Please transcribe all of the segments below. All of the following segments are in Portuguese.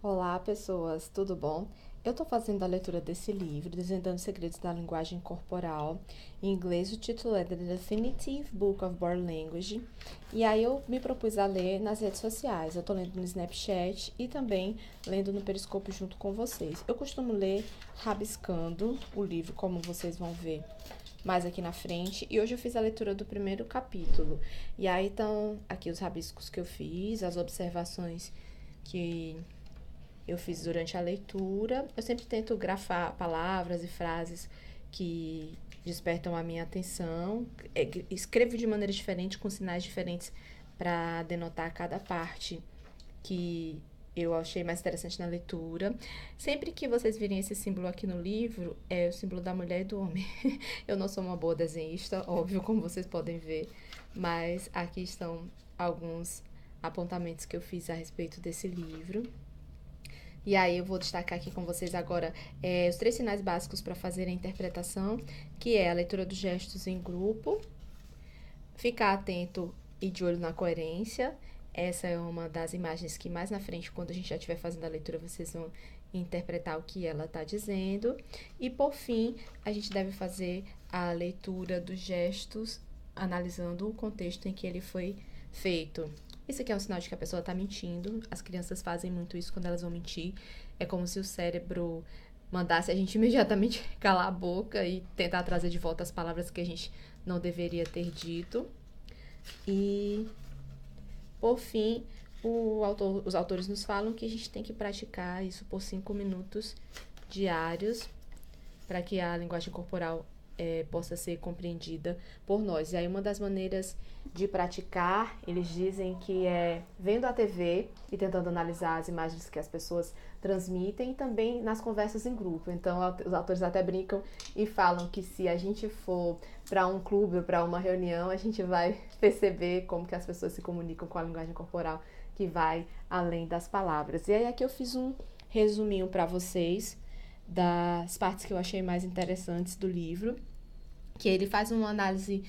Olá, pessoas, tudo bom? Eu estou fazendo a leitura desse livro, Desvendando os Segredos da Linguagem Corporal. Em inglês, o título é The Definitive Book of Body Language. E aí eu me propus a ler nas redes sociais. Eu estou lendo no Snapchat e também lendo no Periscope junto com vocês. Eu costumo ler rabiscando o livro, como vocês vão ver mais aqui na frente. E hoje eu fiz a leitura do primeiro capítulo. E aí estão aqui os rabiscos que eu fiz, as observações que eu fiz durante a leitura. Eu sempre tento grafar palavras e frases que despertam a minha atenção. Escrevo de maneira diferente, com sinais diferentes, para denotar cada parte que eu achei mais interessante na leitura. Sempre que vocês virem esse símbolo aqui no livro, é o símbolo da mulher e do homem. Eu não sou uma boa desenhista, óbvio, como vocês podem ver, mas aqui estão alguns apontamentos que eu fiz a respeito desse livro. E aí eu vou destacar aqui com vocês agora os 3 sinais básicos para fazer a interpretação, que é a leitura dos gestos em grupo, ficar atento e de olho na coerência. Essa é uma das imagens que mais na frente, quando a gente já estiver fazendo a leitura, vocês vão interpretar o que ela está dizendo. E por fim, a gente deve fazer a leitura dos gestos, analisando o contexto em que ele foi feito. Isso aqui é um sinal de que a pessoa está mentindo. As crianças fazem muito isso quando elas vão mentir. É como se o cérebro mandasse a gente imediatamente calar a boca e tentar trazer de volta as palavras que a gente não deveria ter dito. E, por fim, os autores nos falam que a gente tem que praticar isso por 5 minutos diários para que a linguagem corporal possa ser compreendida por nós. E aí uma das maneiras de praticar, eles dizem que é vendo a TV e tentando analisar as imagens que as pessoas transmitem e também nas conversas em grupo. Então os autores até brincam e falam que se a gente for para um clube ou para uma reunião, a gente vai perceber como que as pessoas se comunicam com a linguagem corporal que vai além das palavras. E aí aqui eu fiz um resuminho para vocês das partes que eu achei mais interessantes do livro, que ele faz uma análise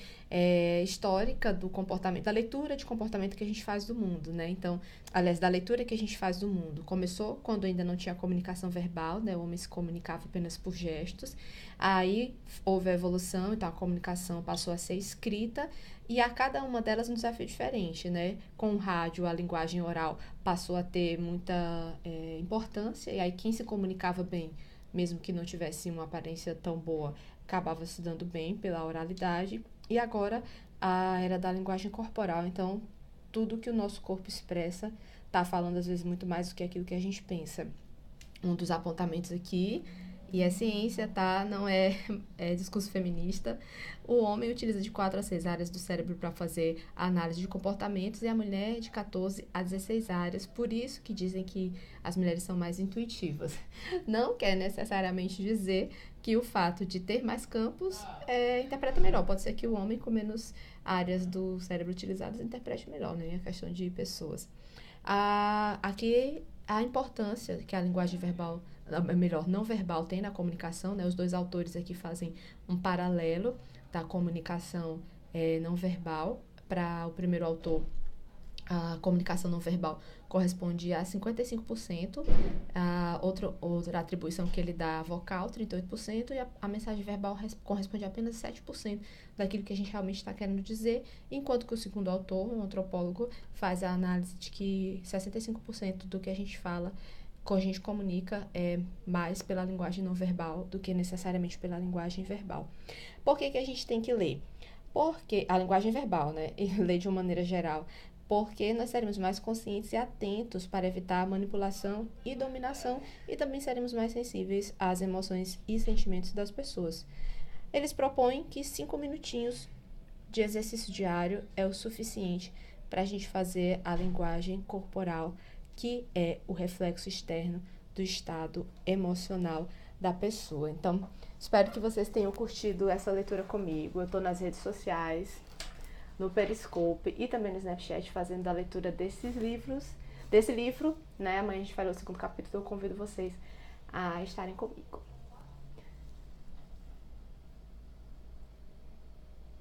histórica do comportamento, da leitura de comportamento que a gente faz do mundo, né? Então, aliás, da leitura que a gente faz do mundo. Começou quando ainda não tinha comunicação verbal, né? O homem se comunicava apenas por gestos. Aí houve a evolução, então a comunicação passou a ser escrita e a cada uma delas um desafio diferente, né? Com o rádio, a linguagem oral passou a ter muita importância e aí quem se comunicava bem, mesmo que não tivesse uma aparência tão boa, acabava se dando bem pela oralidade. E agora a era da linguagem corporal, então tudo que o nosso corpo expressa está falando às vezes muito mais do que aquilo que a gente pensa. Um dos apontamentos aqui, e é ciência, tá? Não é discurso feminista. O homem utiliza de 4 a 6 áreas do cérebro para fazer a análise de comportamentos e a mulher de 14 a 16 áreas. Por isso que dizem que as mulheres são mais intuitivas. Não quer necessariamente dizer que o fato de ter mais campos interpreta melhor. Pode ser que o homem com menos áreas do cérebro utilizadas interprete melhor, né? É questão de pessoas. Aqui a importância que a linguagem verbal, melhor, não verbal, tem na comunicação, né? Os dois autores aqui fazem um paralelo da comunicação não verbal. Para o primeiro autor, a comunicação não verbal corresponde a 55%, outra atribuição que ele dá vocal, 38%, e a mensagem verbal corresponde a apenas 7% daquilo que a gente realmente está querendo dizer, enquanto que o segundo autor, um antropólogo, faz a análise de que 65% do que a gente fala, que a gente comunica, é mais pela linguagem não verbal do que necessariamente pela linguagem verbal. Por que a gente tem que ler? Porque a linguagem verbal, né, e ler de uma maneira geral, porque nós seremos mais conscientes e atentos para evitar a manipulação e dominação e também seremos mais sensíveis às emoções e sentimentos das pessoas. Eles propõem que 5 minutinhos de exercício diário é o suficiente para a gente fazer a linguagem corporal, que é o reflexo externo do estado emocional da pessoa. Então, espero que vocês tenham curtido essa leitura comigo. Eu estou nas redes sociais, no Periscope e também no Snapchat fazendo a leitura desse livro, né? Amanhã a gente fará o segundo capítulo, eu convido vocês a estarem comigo.